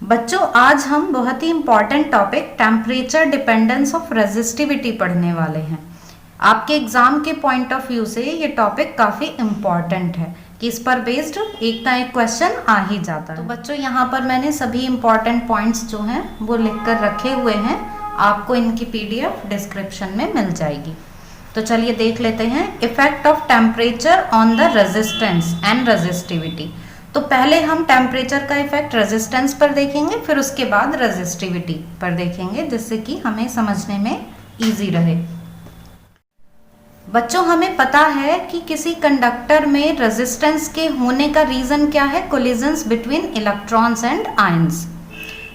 बच्चों आज हम बहुत ही important topic temperature dependence of resistivity पढ़ने वाले हैं। आपके एग्जाम के पॉइंट ऑफ व्यू से ये टॉपिक काफ़ी इम्पॉर्टेंट है कि इस पर बेस्ड एक ना एक क्वेश्चन आ ही जाता है। तो बच्चों यहाँ पर मैंने सभी इम्पॉर्टेंट पॉइंट्स जो हैं वो लिख कर रखे हुए हैं, आपको इनकी PDF डिस्क्रिप्शन में मिल जाएगी। तो चलिए देख लेते हैं effect of temperature on the resistance and resistivity. तो पहले हम टेम्परेचर का इफेक्ट रेजिस्टेंस पर देखेंगे, फिर उसके बाद रेजिस्टिविटी पर देखेंगे, जिससे कि हमें समझने में इजी रहे। बच्चों हमें पता है कि किसी कंडक्टर में रेजिस्टेंस के होने का रीजन क्या है? Collisions between electrons and ions.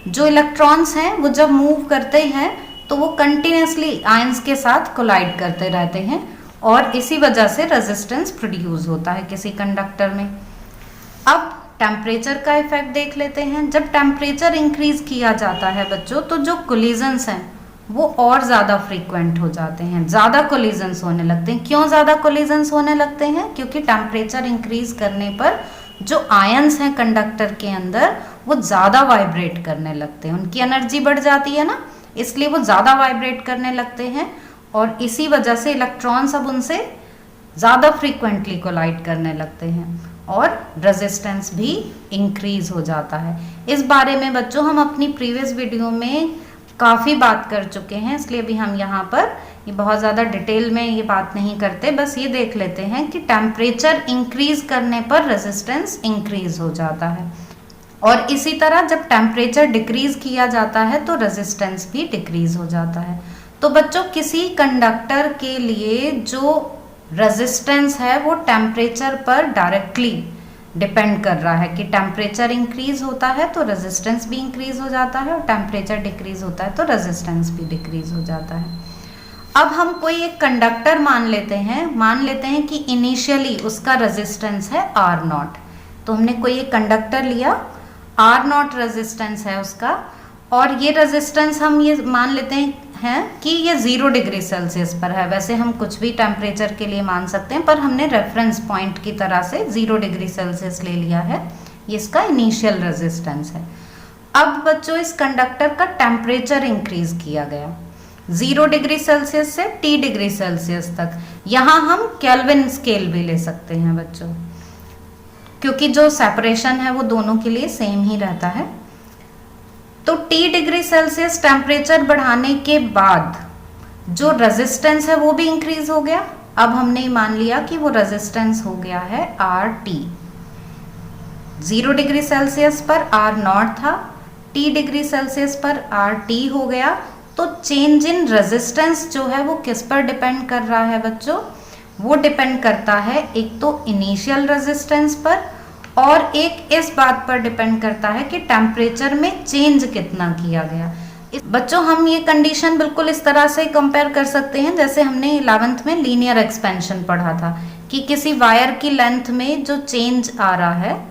जो इलेक्ट्रॉन्स हैं वो जब मूव करते हैं तो वो कंटिन्यूसली आयंस के साथ कोलाइड करते रहते हैं और इसी वजह से रेजिस्टेंस प्रोड्यूस होता है किसी कंडक्टर में। अब टेम्परेचर का इफेक्ट देख लेते हैं। जब टेम्परेचर इंक्रीज किया जाता है बच्चों, तो जो कोलिजन्स हैं वो और ज़्यादा फ्रीक्वेंट हो जाते हैं, ज़्यादा कोलिजन्स होने लगते हैं। क्यों ज़्यादा कोलिजन्स होने लगते हैं? क्योंकि टेम्परेचर इंक्रीज करने पर जो आयंस हैं कंडक्टर के अंदर वो ज़्यादा वाइब्रेट करने लगते हैं, उनकी एनर्जी बढ़ जाती है ना, इसलिए वो ज़्यादा वाइब्रेट करने लगते हैं और इसी वजह से इलेक्ट्रॉन्स अब उनसे ज़्यादा फ्रीक्वेंटली कोलाइड करने लगते हैं और रेजिस्टेंस भी इंक्रीज हो जाता है। इस बारे में बच्चों हम अपनी प्रीवियस वीडियो में काफ़ी बात कर चुके हैं, इसलिए भी हम यहाँ पर ये बहुत ज़्यादा डिटेल में ये बात नहीं करते, बस ये देख लेते हैं कि टेम्परेचर इंक्रीज करने पर रेजिस्टेंस इंक्रीज हो जाता है और इसी तरह जब टेम्परेचर डिक्रीज किया जाता है तो रेजिस्टेंस भी डिक्रीज हो जाता है। तो बच्चों किसी कंडक्टर के लिए जो रेजिस्टेंस है वो टेम्परेचर पर डायरेक्टली डिपेंड कर रहा है कि टेम्परेचर इंक्रीज होता है तो रेजिस्टेंस भी इंक्रीज हो जाता है और टेम्परेचर डिक्रीज होता है तो रेजिस्टेंस भी डिक्रीज हो जाता है। अब हम कोई एक कंडक्टर मान लेते हैं कि इनिशियली उसका रेजिस्टेंस है R0। तो हमने कोई एक कंडक्टर लिया, R0 रेजिस्टेंस है उसका और ये रेजिस्टेंस हम ये मान लेते हैं कि ये 0 डिग्री सेल्सियस पर है। वैसे हम कुछ भी टेम्परेचर के लिए मान सकते हैं, पर हमने रेफरेंस पॉइंट की तरह से 0 डिग्री सेल्सियस ले लिया है, ये इसका इनिशियल रेजिस्टेंस है। अब बच्चों इस कंडक्टर का टेम्परेचर इंक्रीज किया गया 0 डिग्री सेल्सियस से T डिग्री सेल्सियस तक। यहाँ हम केल्विन स्केल भी ले सकते हैं बच्चों, क्योंकि जो सेपरेशन है वो दोनों के लिए सेम ही रहता है। तो T डिग्री सेल्सियस टेम्परेचर बढ़ाने के बाद जो रेजिस्टेंस है वो भी इंक्रीज हो गया। अब हमने मान लिया कि वो रेजिस्टेंस हो गया है RT। 0 डिग्री सेल्सियस पर R0 था, T डिग्री सेल्सियस पर RT हो गया। तो चेंज इन रेजिस्टेंस जो है वो किस पर डिपेंड कर रहा है बच्चों? वो डिपेंड करता है एक तो इनिशियल रेजिस्टेंस पर और एक इस बात पर डिपेंड करता है कि टेम्परेचर में चेंज कितना किया गया। बच्चों हम ये कंडीशन बिल्कुल इस तरह से कंपेयर कर सकते हैं जैसे हमने 11th में लीनियर एक्सपेंशन पढ़ा था कि किसी वायर की लेंथ में जो चेंज आ रहा है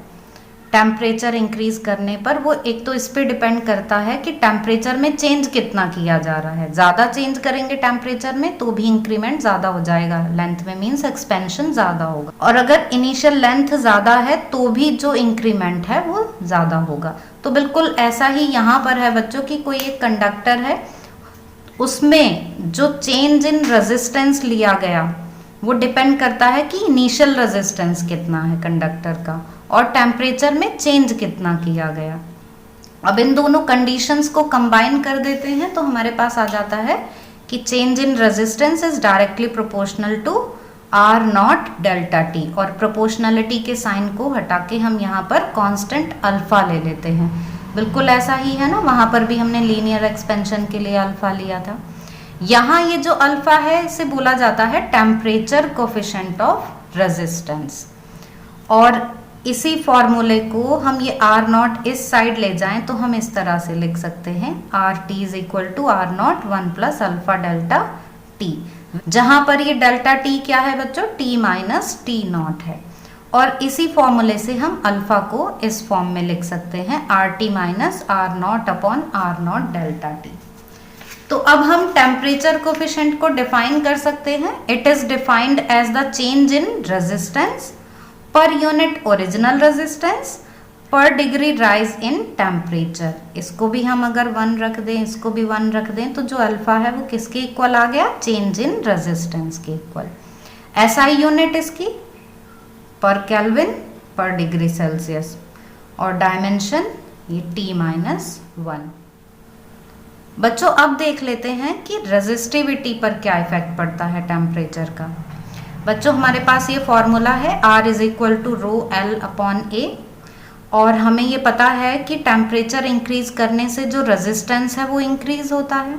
टेम्परेचर इंक्रीज करने पर, वो एक तो इस पे डिपेंड करता है कि टेम्परेचर में चेंज कितना किया जा रहा है। ज़्यादा चेंज करेंगे टेम्परेचर में तो भी इंक्रीमेंट ज़्यादा हो जाएगा, लेंथ में मीन्स एक्सपेंशन ज़्यादा होगा, और अगर इनिशियल लेंथ ज़्यादा है तो भी जो इंक्रीमेंट है वो ज़्यादा होगा। तो बिल्कुल ऐसा ही यहाँ पर है बच्चों कि कोई एक कंडक्टर है, उसमें जो चेंज इन रेजिस्टेंस लिया गया वो डिपेंड करता है कि इनिशियल रेजिस्टेंस कितना है कंडक्टर का और टेम्परेचर में चेंज कितना किया गया। अब इन दोनों कंडीशंस को कंबाइन कर देते हैं तो हमारे पास आ जाता है कि change in resistance is directly proportional to R0 delta T, और प्रोपोर्शनलिटी के साइन को हटा के हम यहाँ पर कांस्टेंट अल्फा ले लेते हैं। बिल्कुल ऐसा ही है ना, वहाँ पर भी हमने लीनियर एक्सपेंशन के लिए अल्फा लिया था। यहाँ ये जो अल्फा है इसे बोला जाता है टेम्परेचर कोफिशिएंट ऑफ रेजिस्टेंस, और इसी फॉर्मूले को हम ये R0 इस साइड ले जाएं तो हम इस तरह से लिख सकते हैं RT is equal to R0 1 plus alpha delta T, जहां पर ये डेल्टा T क्या है बच्चों? T माइनस T0 है, और इसी फॉर्मूले से हम अल्फा को इस फॉर्म में लिख सकते हैं RT minus R0 upon R0 delta T। तो अब हम टेम्परेचर कोफिशिएंट को डिफाइन कर सकते हैं। It is defined as the change in resistance per unit original resistance per degree rise in temperature, इसको भी हम अगर 1 रख दें, इसको भी 1 रख दें, तो जो अल्फा है वो किसके इक्वल आ गया, चेंज इन रेजिस्टेंस के इक्वल। एसआई यूनिट इसकी पर केल्विन पर डिग्री सेल्सियस, और डायमेंशन ये T-1। बच्चों अब देख लेते हैं कि रेजिस्टिविटी पर क्या इफेक्ट पड़ता है टेम्परेचर का। बच्चों हमारे पास ये फॉर्मूला है R is equal to rho L upon A, और हमें ये पता है कि टेम्परेचर इंक्रीज करने से जो रेजिस्टेंस है वो इंक्रीज होता है,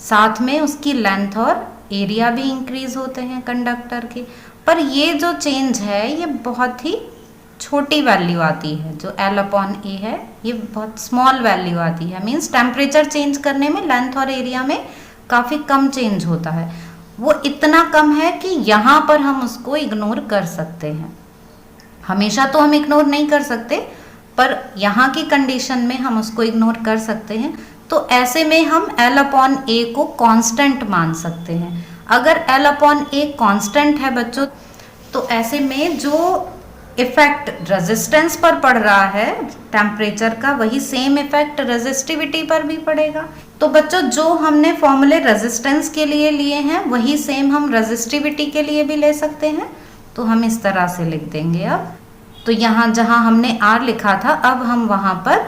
साथ में उसकी लेंथ और एरिया भी इंक्रीज होते हैं कंडक्टर के। पर ये जो चेंज है ये बहुत ही छोटी वैल्यू आती है, जो L अपॉन A है ये बहुत स्मॉल वैल्यू आती है। मीन्स टेम्परेचर चेंज करने में लेंथ और एरिया में काफ़ी कम चेंज होता है, वो इतना कम है कि यहाँ पर हम उसको इग्नोर कर सकते हैं। हमेशा तो हम इग्नोर नहीं कर सकते, पर यहाँ की कंडीशन में हम उसको इग्नोर कर सकते हैं। तो ऐसे में हम L अपॉन A को कांस्टेंट मान सकते हैं। अगर L अपॉन A कांस्टेंट है बच्चों, तो ऐसे में जो इफेक्ट रेजिस्टेंस पर पड़ रहा है टेम्परेचर का, वही सेम इफेक्ट रेजिस्टिविटी पर भी पड़ेगा। तो बच्चों जो हमने फॉर्मूले रेजिस्टेंस के लिए लिए हैं वही सेम हम रेजिस्टिविटी के लिए भी ले सकते हैं। तो हम इस तरह से लिख देंगे। अब तो यहाँ जहाँ हमने R लिखा था, अब हम वहाँ पर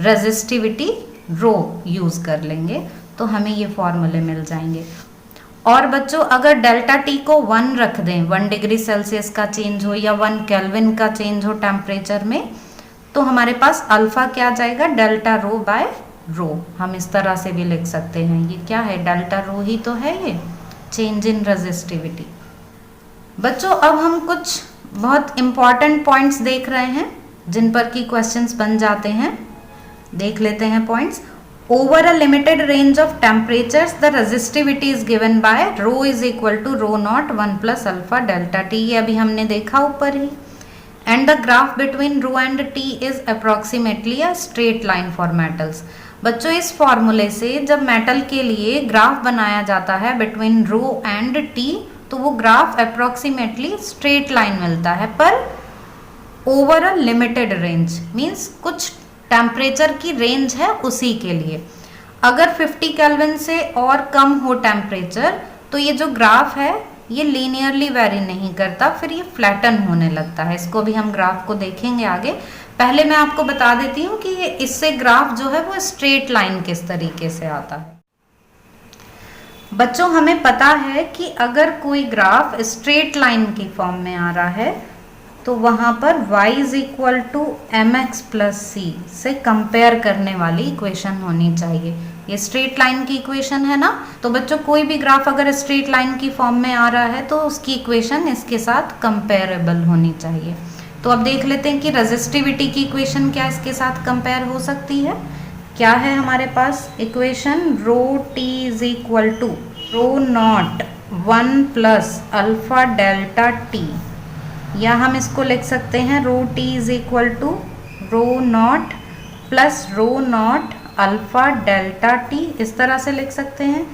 रेजिस्टिविटी रो यूज़ कर लेंगे, तो हमें ये फॉर्मूले मिल जाएंगे। और बच्चों अगर डेल्टा टी को 1 रख दें, 1 डिग्री सेल्सियस का चेंज हो या 1 केल्विन का चेंज हो टेम्परेचर में, तो हमारे पास अल्फा क्या आ जाएगा, डेल्टा रो बाय रो। हम इस तरह से भी लिख सकते हैं। ये क्या है, डेल्टा रो ही तो है ये, चेंज इन रेजिस्टिविटी। बच्चों अब हम कुछ बहुत इंपॉर्टेंट पॉइंट्स देख रहे हैं जिन पर की क्वेश्चंस बन जाते हैं। देख लेते हैं points. Over a limited range of temperatures, the resistivity is given by rho is equal to rho naught 1 plus alpha delta T। ये अभी हमने देखा ऊपर ही। And the graph between rho and T is approximately a straight line for metals। बच्चों इस फॉर्मूले से जब मेटल के लिए ग्राफ बनाया जाता है बिटवीन रो एंड टी, तो वो ग्राफ अप्रोक्सीमेटली स्ट्रेट लाइन मिलता है, पर over a limited range. Means कुछ टेम्परेचर की रेंज है उसी के लिए। अगर 50 केल्विन से और कम हो टेम्परेचर, तो ये जो ग्राफ है ये लीनियरली वेरी नहीं करता, फिर ये फ्लैटन होने लगता है। इसको भी हम ग्राफ को देखेंगे आगे। पहले मैं आपको बता देती हूँ कि ये इससे ग्राफ जो है वो स्ट्रेट लाइन किस तरीके से आता है। बच्चों हमें पता है कि अगर कोई ग्राफ स्ट्रेट लाइन की फॉर्म में आ रहा है, तो वहाँ पर y is equal to mx plus c से कंपेयर करने वाली इक्वेशन होनी चाहिए। ये स्ट्रेट लाइन की इक्वेशन है ना। तो बच्चों कोई भी ग्राफ अगर स्ट्रेट लाइन की फॉर्म में आ रहा है तो उसकी इक्वेशन इसके साथ कंपेरेबल होनी चाहिए। तो अब देख लेते हैं कि रेजिस्टिविटी की इक्वेशन क्या इसके साथ कंपेयर हो सकती है। क्या है हमारे पास equation, rho T is equal to rho naught 1 plus alpha delta t, या हम इसको लिख सकते हैं rho T is equal to rho naught plus rho naught alpha delta t, इस तरह से लिख सकते हैं।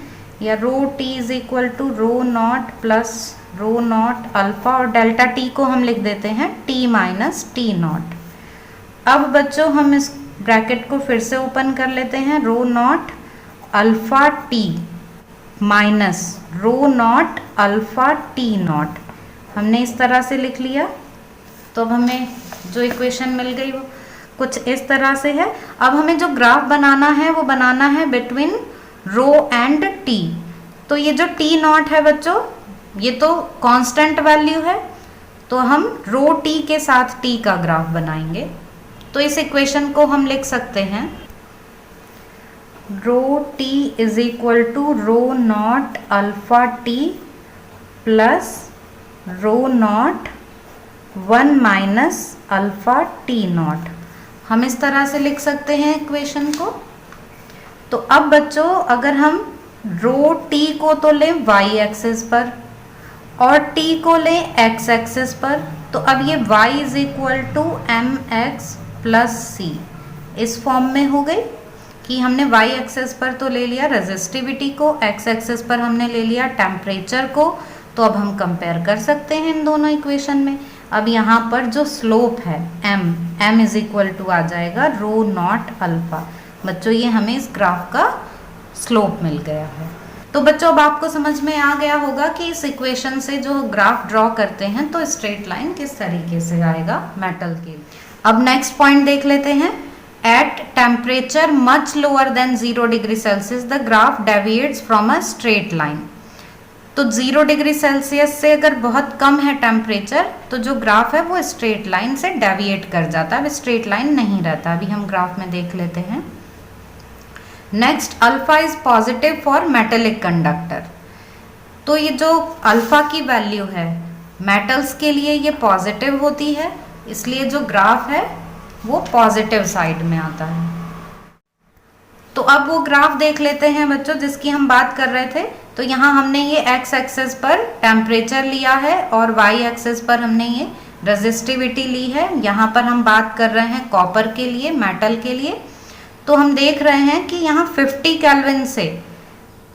या rho T is equal to rho naught plus rho naught alpha, और डेल्टा टी को हम लिख देते हैं टी माइनस टी नॉट। अब बच्चों हम इस ब्रैकेट को फिर से ओपन कर लेते हैं। Rho naught alpha t minus rho naught alpha T naught, हमने इस तरह से लिख लिया। तो अब हमें जो इक्वेशन मिल गई वो कुछ इस तरह से है। अब हमें जो ग्राफ बनाना है वो बनाना है बिटवीन रो एंड टी। तो ये जो टी नॉट है बच्चों, ये तो कांस्टेंट वैल्यू है, तो हम रो टी के साथ टी का ग्राफ बनाएंगे। तो इस इक्वेशन को हम लिख सकते हैं rho T is equal to rho naught alpha T plus rho naught 1 minus alpha T naught. हम इस तरह से लिख सकते हैं इक्वेशन को। तो अब बच्चों अगर हम रो टी को तो लें y एक्सिस पर और t को लें x एक्सिस पर, तो अब ये y is equal to m x plus c इस फॉर्म में हो गई कि हमने y एक्सिस पर तो ले लिया रेजिस्टिविटी को, x एक्सिस पर हमने ले लिया टेम्परेचर को। तो अब हम कंपेयर कर सकते हैं इन दोनों इक्वेशन में। अब यहाँ पर जो स्लोप है m इज इक्वल टू आ जाएगा रो नॉट अल्फा। बच्चों ये हमें इस ग्राफ का स्लोप मिल गया है। तो बच्चों अब आपको समझ में आ गया होगा कि इस इक्वेशन से जो ग्राफ ड्रॉ करते हैं तो स्ट्रेट लाइन किस तरीके से आएगा मेटल के। अब नेक्स्ट पॉइंट देख लेते हैं। At temperature much lower than 0 degree Celsius the graph deviates from a straight line. तो 0 डिग्री सेल्सियस से अगर बहुत कम है टेम्परेचर तो जो ग्राफ है वो स्ट्रेट लाइन से डेविएट कर जाता है, अब स्ट्रेट लाइन नहीं रहता। अभी हम ग्राफ में देख लेते हैं। Next, alpha is positive for metallic conductor. तो ये जो अल्फा की वैल्यू है मेटल्स के लिए ये पॉजिटिव होती है, इसलिए जो ग्राफ है वो पॉजिटिव साइड में आता है। तो अब वो ग्राफ देख लेते हैं बच्चों जिसकी हम बात कर रहे थे। तो यहाँ हमने ये एक्स एक्सिस पर टेम्परेचर लिया है और वाई एक्सिस पर हमने ये रेजिस्टिविटी ली है। यहाँ पर हम बात कर रहे हैं कॉपर के लिए, मेटल के लिए। तो हम देख रहे हैं कि यहाँ 50 केल्विन से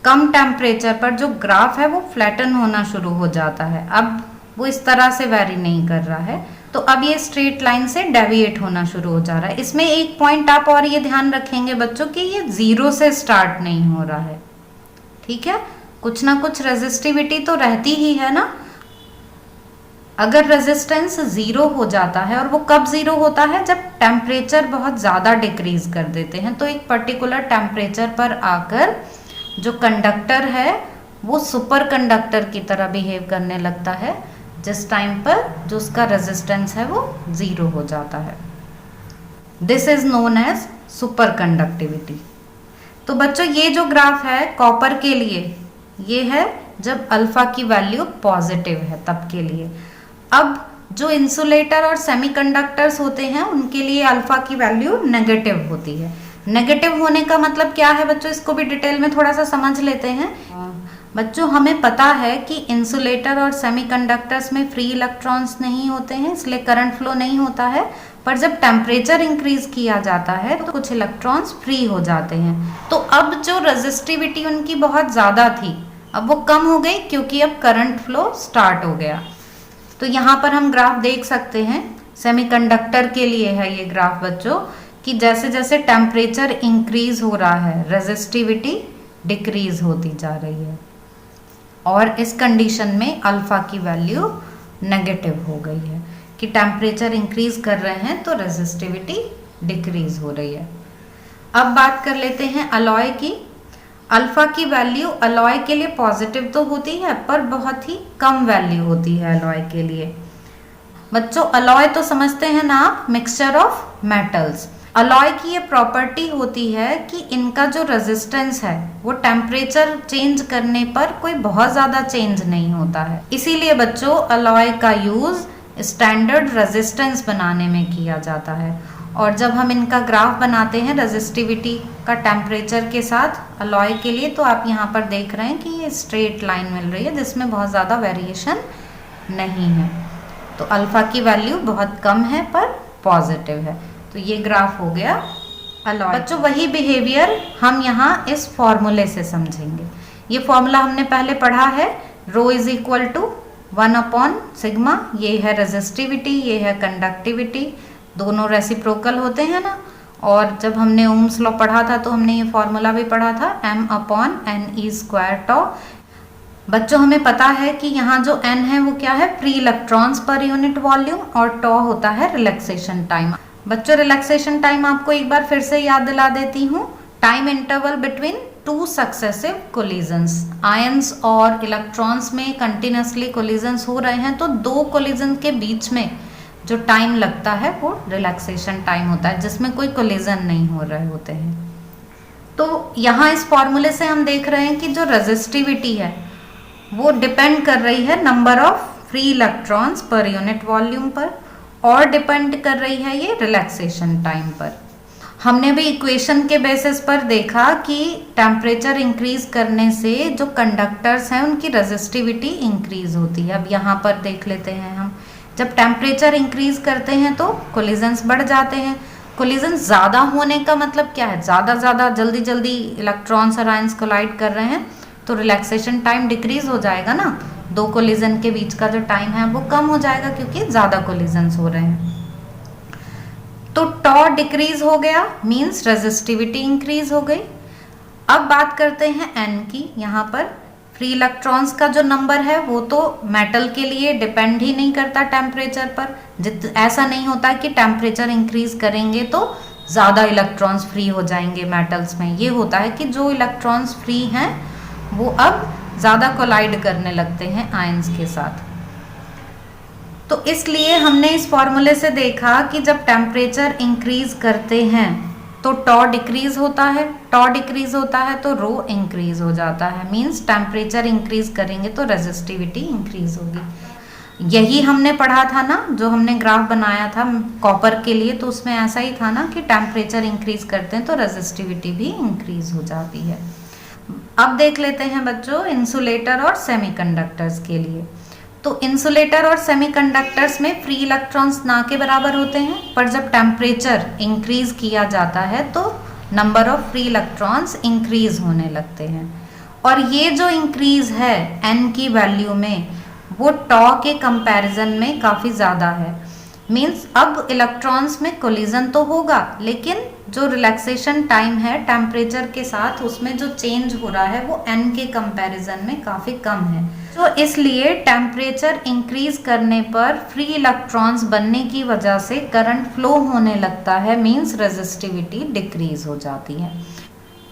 कम टेम्परेचर पर जो ग्राफ है वो फ्लैटन होना शुरू हो जाता है। अब वो इस तरह से वेरी नहीं कर रहा है, तो अब ये स्ट्रेट लाइन से डेविएट होना शुरू हो जा रहा है। इसमें एक पॉइंट आप और ये ध्यान रखेंगे बच्चों कि ये 0 से स्टार्ट नहीं हो रहा है, ठीक है। कुछ ना कुछ रेजिस्टिविटी तो रहती ही है ना। अगर रेजिस्टेंस 0 हो जाता है, और वो कब 0 होता है, जब टेम्परेचर बहुत ज़्यादा डिक्रीज कर देते हैं। तो एक पर्टिकुलर टेम्परेचर पर आकर जो कंडक्टर है वो सुपर कंडक्टर की तरह बिहेव करने लगता है, जिस टाइम पर जो उसका रेजिस्टेंस है वो 0 हो जाता है। This is known as superconductivity. तो बच्चों ये जो ग्राफ है कॉपर के लिए ये है जब अल्फा की वैल्यू पॉजिटिव है तब के लिए। अब जो इंसुलेटर और सेमीकंडक्टर्स होते हैं उनके लिए अल्फा की वैल्यू नेगेटिव होती है। नेगेटिव होने का मतलब क्या है बच्चों, इसको भी डिटेल में थोड़ा सा समझ लेते हैं। बच्चों हमें पता है कि इंसुलेटर और सेमीकंडक्टर्स में फ्री इलेक्ट्रॉन्स नहीं होते हैं, इसलिए करंट फ्लो नहीं होता है। पर जब टेम्परेचर इंक्रीज किया जाता है तो कुछ इलेक्ट्रॉन्स फ्री हो जाते हैं। तो अब जो रेजिस्टिविटी उनकी बहुत ज़्यादा थी अब वो कम हो गई, क्योंकि अब करंट फ्लो स्टार्ट हो गया। तो यहाँ पर हम ग्राफ देख सकते हैं, सेमीकंडक्टर के लिए है ये ग्राफ बच्चों, कि जैसे जैसे टेम्परेचर इंक्रीज हो रहा है रेजिस्टिविटी डिक्रीज होती जा रही है, और इस कंडीशन में अल्फा की वैल्यू नेगेटिव हो गई है कि टेम्परेचर इंक्रीज कर रहे हैं तो रेजिस्टिविटी डिक्रीज हो रही है। अब बात कर लेते हैं अलॉय की। अल्फा की वैल्यू अलॉय के लिए पॉजिटिव तो होती है पर बहुत ही कम वैल्यू होती है अलॉय के लिए। बच्चों अलॉय तो समझते हैं ना आप, मिक्सचर ऑफ मेटल्स। अलॉय की ये प्रॉपर्टी होती है कि इनका जो रेजिस्टेंस है वो टेम्परेचर चेंज करने पर कोई बहुत ज़्यादा चेंज नहीं होता है। इसीलिए बच्चों अलॉय का यूज़ स्टैंडर्ड रेजिस्टेंस बनाने में किया जाता है। और जब हम इनका ग्राफ बनाते हैं रेजिस्टिविटी का टेम्परेचर के साथ अलॉय के लिए, तो आप यहाँ पर देख रहे हैं कि ये स्ट्रेट लाइन मिल रही है जिसमें बहुत ज़्यादा वेरिएशन नहीं है। तो अल्फा की वैल्यू बहुत कम है पर पॉजिटिव है। तो ये ग्राफ हो गया अलॉय। बच्चों वही बिहेवियर हम यहाँ इस फॉर्मूले से समझेंगे। ये फॉर्मूला हमने पहले पढ़ा है, रो इज इक्वल टू 1/सिग्मा। ये है रेजिस्टिविटी, ये है कंडक्टिविटी, दोनों रेसिप्रोकल होते हैं ना। और जब हमने ओम्स लॉ पढ़ा था तो हमने ये फॉर्मूला भी पढ़ा था, m/ne² टॉ। बच्चों हमें पता है कि यहाँ जो n है वो क्या है, free electrons per unit volume, और टॉ होता है रिलैक्सेशन टाइम। बच्चों रिलैक्सेशन टाइम आपको एक बार फिर से याद दिला देती हूँ, time interval between 2 successive collisions. Ions और इलेक्ट्रॉन्स में कंटिन्यूसली कोलिजन्स हो रहे हैं तो 2 कोलिजन के बीच में जो टाइम लगता है वो रिलैक्सेशन टाइम होता है, जिसमें कोई कोलिजन नहीं हो रहे होते हैं। तो यहाँ इस फॉर्मूले से हम देख रहे हैं कि जो रेजिस्टिविटी है वो डिपेंड कर रही है number of free electrons per unit volume पर, और डिपेंड कर रही है ये रिलैक्सेशन टाइम पर। हमने भी इक्वेशन के बेसिस पर देखा कि टेम्परेचर इंक्रीज करने से जो कंडक्टर्स हैं उनकी रेजिस्टिविटी इंक्रीज होती है। अब यहाँ पर देख लेते हैं हम, जब टेम्परेचर इंक्रीज करते हैं तो कोलिजन्स बढ़ जाते हैं। कोलिजन्स ज़्यादा होने का मतलब क्या है, ज़्यादा जल्दी जल्दी इलेक्ट्रॉन्स और आयंस कोलाइड कर रहे हैं तो रिलैक्सेशन टाइम डिक्रीज हो जाएगा ना। दो कोलिजन के बीच का जो टाइम है वो कम हो जाएगा क्योंकि ज़्यादा कोलिजन्स हो रहे हैं। तो टॉ डिक्रीज हो गया, मीन्स रेजिस्टिविटी इंक्रीज हो गई। अब बात करते हैं एन की। यहाँ पर फ्री इलेक्ट्रॉन्स का जो नंबर है वो तो मेटल के लिए डिपेंड ही नहीं करता टेम्परेचर पर। ऐसा नहीं होता कि टेम्परेचर इंक्रीज करेंगे तो ज़्यादा इलेक्ट्रॉन्स फ्री हो जाएंगे मेटल्स में। ये होता है कि जो इलेक्ट्रॉन्स फ्री हैं वो अब ज़्यादा कोलाइड करने लगते हैं आयंस के साथ। तो इसलिए हमने इस फॉर्मूले से देखा कि जब टेम्परेचर इंक्रीज करते हैं तो टॉ डिक्रीज होता है, टॉ डिक्रीज होता है तो रो इंक्रीज हो जाता है। मींस टेम्परेचर इंक्रीज करेंगे तो रेजिस्टिविटी इंक्रीज होगी। यही हमने पढ़ा था ना, जो हमने ग्राफ बनाया था कॉपर के लिए, तो उसमें ऐसा ही था ना कि टेम्परेचर इंक्रीज करते हैं तो रेजिस्टिविटी भी इंक्रीज हो जाती है। अब देख लेते हैं बच्चों इंसुलेटर और सेमीकंडक्टर्स के लिए। तो इंसुलेटर और सेमीकंडक्टर्स में फ्री इलेक्ट्रॉन्स ना के बराबर होते हैं, पर जब टेम्परेचर इंक्रीज किया जाता है तो number of free electrons increase होने लगते हैं। और ये जो इंक्रीज है n की वैल्यू में वो टॉ के कंपैरिजन में काफ़ी ज़्यादा है। मीन्स अब इलेक्ट्रॉन्स में कोलिजन तो होगा लेकिन जो रिलैक्सेशन टाइम है टेम्परेचर के साथ उसमें जो चेंज हो रहा है वो n के कंपैरिजन में काफ़ी कम है। तो इसलिए टेम्परेचर इंक्रीज करने पर फ्री इलेक्ट्रॉन्स बनने की वजह से करंट फ्लो होने लगता है, मींस रेजिस्टिविटी डिक्रीज हो जाती है।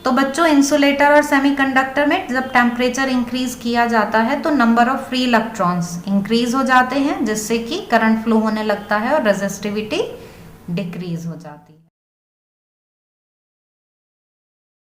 तो बच्चों इंसुलेटर और सेमीकंडक्टर में जब टेम्परेचर इंक्रीज किया जाता है तो number of free electrons increase हो जाते हैं जिससे कि करंट फ्लो होने लगता है और रेजिस्टिविटी डिक्रीज हो जाती है।